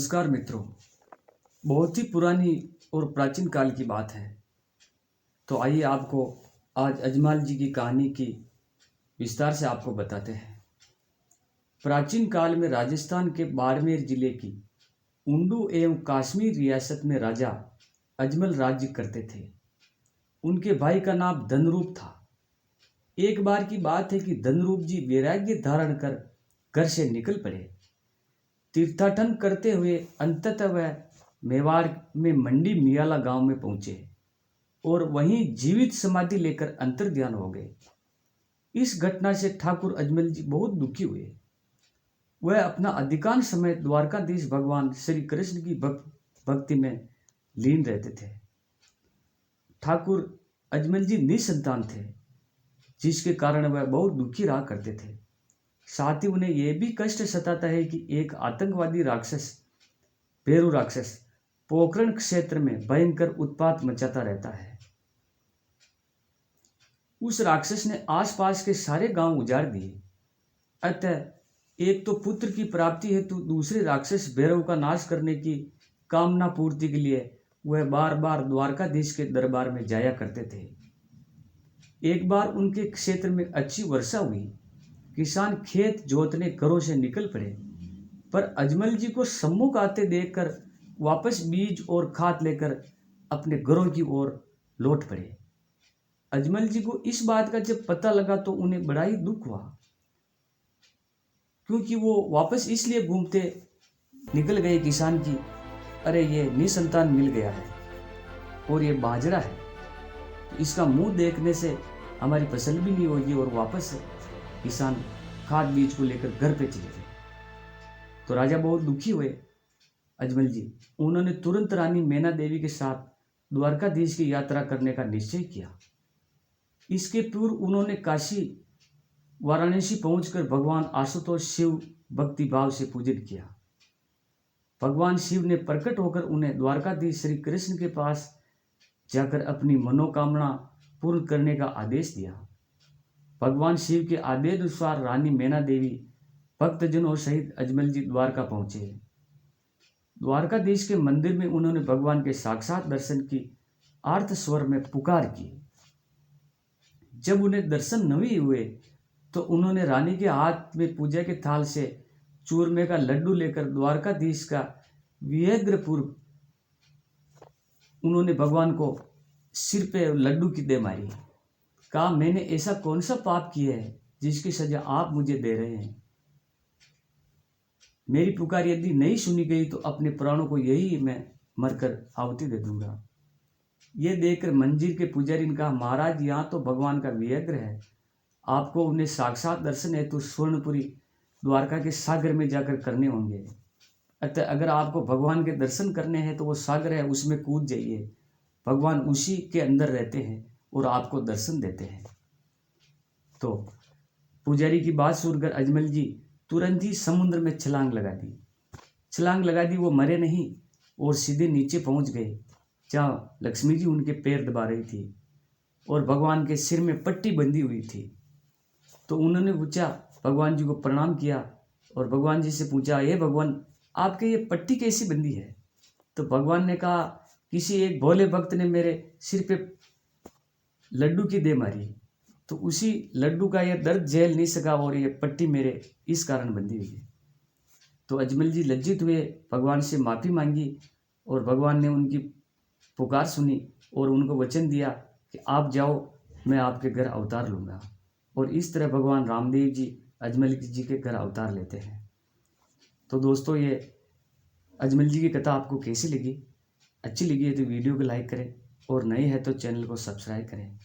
नमस्कार मित्रों। बहुत ही पुरानी और प्राचीन काल की बात है। तो आइए आपको आज अजमल जी की कहानी की विस्तार से आपको बताते हैं। प्राचीन काल में राजस्थान के बाड़मेर जिले की उंडू एवं कश्मीर रियासत में राजा अजमल राज्य करते थे। उनके भाई का नाम धनरूप था। एक बार की बात है कि धनरूप जी वैराग्य धारण कर घर से निकल पड़े। तीर्थाटन करते हुए अंततः वह मेवाड़ में मंडी मियाला गांव में पहुंचे और वहीं जीवित समाधि लेकर अंतर्ध्यान हो गए। इस घटना से ठाकुर अजमल जी बहुत दुखी हुए। वह अपना अधिकांश समय द्वारकाधीश भगवान श्री कृष्ण की भक्ति में लीन रहते थे। ठाकुर अजमल जी निसंतान थे, जिसके कारण वह बहुत दुखी रहा करते थे। साथ ही उन्हें यह भी कष्ट सताता है कि एक आतंकवादी राक्षस भेरू राक्षस पोखरण क्षेत्र में भयंकर उत्पात मचाता रहता है। उस राक्षस ने आसपास के सारे गांव उजाड़ दिए। अतः एक तो पुत्र की प्राप्ति हेतु दूसरे राक्षस भैरव का नाश करने की कामना पूर्ति के लिए वह बार बार द्वारकाधीश के दरबार में जाया करते थे। एक बार उनके क्षेत्र में अच्छी वर्षा हुई। किसान खेत जोतने घरों से निकल पड़े, पर अजमल जी को सम्मुख आते देखकर वापस बीज और खाद लेकर अपने घरों की ओर लौट पड़े। अजमल जी को इस बात का जब पता लगा तो उन्हें बड़ा ही दुख हुआ, क्योंकि वो वापस इसलिए घूमते निकल गए किसान की, अरे ये निसंतान मिल गया है और ये बाजरा है, तो इसका मुंह देखने से हमारी फसल भी नहीं होगी। और वापस किसान खाद बीज को लेकर घर पे चले गए। तो राजा बहुत दुखी हुए। अजमल जी उन्होंने तुरंत रानी मैना देवी के साथ द्वारकाधीश की यात्रा करने का निश्चय किया। इसके पूर्व उन्होंने काशी वाराणसी पहुंचकर भगवान आशुतोष शिव भक्ति भाव से पूजन किया। भगवान शिव ने प्रकट होकर उन्हें द्वारकाधीश श्री कृष्ण के पास जाकर अपनी मनोकामना पूर्ण करने का आदेश दिया। भगवान शिव के आदेश अनुसार रानी मैना देवी भक्तजनों सहित अजमल जी द्वारका पहुंचे। द्वारकाधीश के मंदिर में उन्होंने भगवान के साक्षात दर्शन की आर्त स्वर में पुकार की। जब उन्हें दर्शन नहीं हुए तो उन्होंने रानी के हाथ में पूजा के थाल से चूरमे का लड्डू लेकर द्वारकाधीश का विग्रह पूर्व उन्होंने भगवान को सिर पे लड्डू की दे मारी। कहा, मैंने ऐसा कौन सा पाप किया है जिसकी सजा आप मुझे दे रहे हैं? मेरी पुकार यदि नहीं सुनी गई तो अपने प्राणों को यही मैं मरकर आहुति दे दूंगा। ये देखकर मंदिर के पुजारी ने कहा, महाराज यहाँ तो भगवान का विग्रह है, आपको उन्हें साक्षात दर्शन है तो स्वर्णपुरी द्वारका के सागर में जाकर करने होंगे। अतः अगर आपको भगवान के दर्शन करने हैं तो वो सागर है, उसमें कूद जाइए। भगवान उसी के अंदर रहते हैं और आपको दर्शन देते हैं। तो पुजारी की बात सुनकर अजमल जी तुरंत ही समुद्र में छलांग लगा दी। वो मरे नहीं और सीधे नीचे पहुंच गए, जहाँ लक्ष्मी जी उनके पैर दबा रही थी और भगवान के सिर में पट्टी बंधी हुई थी। तो उन्होंने पूछा, भगवान जी को प्रणाम किया और भगवान जी से पूछा, हे भगवान, आपके ये पट्टी कैसी बंधी है? तो भगवान ने कहा, किसी एक भोले भक्त ने मेरे सिर पे लड्डू की दे मारी, तो उसी लड्डू का यह दर्द झेल नहीं सका और ये पट्टी मेरे इस कारण बंधी हुई है। तो अजमल जी लज्जित हुए, भगवान से माफ़ी मांगी और भगवान ने उनकी पुकार सुनी और उनको वचन दिया कि आप जाओ, मैं आपके घर अवतार लूँगा। और इस तरह भगवान रामदेव जी अजमल जी के घर अवतार लेते हैं। तो दोस्तों, ये अजमल जी की कथा आपको कैसी लगी? अच्छी लगी है तो वीडियो को लाइक करें और नए हैं तो चैनल को सब्सक्राइब करें।